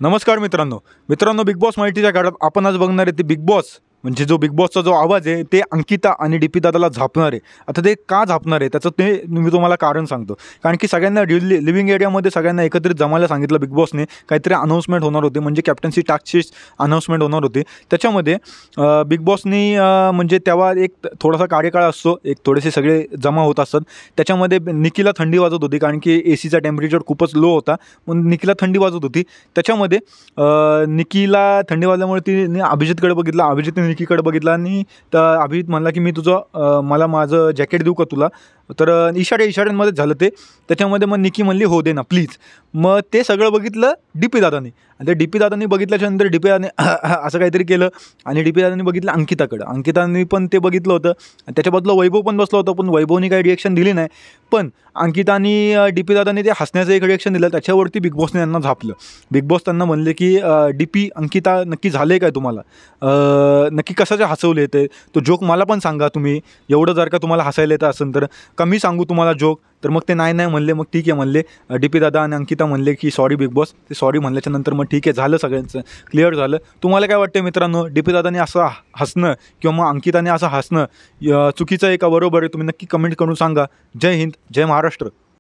नमस्कार मित्रांनो big boss माहितीच्या काळात आपण आज बघणार आहे ते बिग बॉस म्हणजे जो बिग बॉसचा जो आवाज आहे ते अंकिता आणि डीपी दादाला झापणार आहे. आता ते का झापणार आहे त्याचं ते मी तुम्हाला कारण सांगतो. कारण की सगळ्यांना लिव्हिंग एरियामध्ये सगळ्यांना एकत्रित जमायला सांगितलं बिग बॉसने. काहीतरी अनाऊन्समेंट होणार होती म्हणजे कॅप्टन्सी टास्कची अनाऊन्समेंट होणार होती. त्याच्यामध्ये बिग बॉसनी म्हणजे तेव्हा एक थोडासा कार्यकाळ असतो, एक थोडेसे सगळे जमा होत असतात. त्याच्यामध्ये निकीला थंडी वाजत होती कारण की एसीचा टेम्परेचर खूपच लो होता, पण निकीला थंडी वाजत होती. त्याच्यामध्ये निकीला थंडी वाजल्यामुळे तिने अभिजितकडे बघितलं, अभिजितने निकीकडे बघितला आणि अभिजित म्हणला की मी तुझं मला माझं जॅकेट देऊ का तुला. तर इशाऱ्यांमध्ये झालं ते. त्याच्यामध्ये मग निकी म्हणली हो दे ना प्लीज. मग ते सगळं बघितलं डीपी दादानी आणि त्या डीपी दादांनी बघितल्याच्यानंतर डीपी दादाने असं काहीतरी केलं आणि डीपी दादांनी बघितलं अंकिताकडं. अंकितांनी पण ते बघितलं होतं आणि त्याच्या बाजूला वैभव पण बसलं होतं, पण वैभवनी काही रिॲक्शन दिली नाही. पण अंकितानी डीपी दादांनी ते हसण्याचं एक रिॲक्शन दिलं. त्याच्यावरती बिग बॉसने यांना झापलं. बिग बॉस त्यांना म्हणले की डीपी अंकिता नक्की झाले काय तुम्हाला, नक्की कशाचे हसवले ते तो जोक मला पण सांगा तुम्ही. एवढं जर का तुम्हाला हसायला येतं असेल तर कमी सांगू तुम्हाला जोक. तर मग ते नाही म्हणले. मग ठीक आहे म्हणले डीपी दादा आणि अंकिता म्हणले की सॉरी बिग बॉस. ते सॉरी म्हणल्याच्या नंतर मग ठीक आहे झालं, सगळ्यांचं क्लिअर झालं. तुम्हाला काय वाटतं मित्रांनो, डीपी दादाने असं हसणं किंवा मग अंकिताने असं हसणं चुकीचं आहे का बरोबर आहे? तुम्ही नक्की कमेंट करून सांगा. जय हिंद, जय महाराष्ट्र.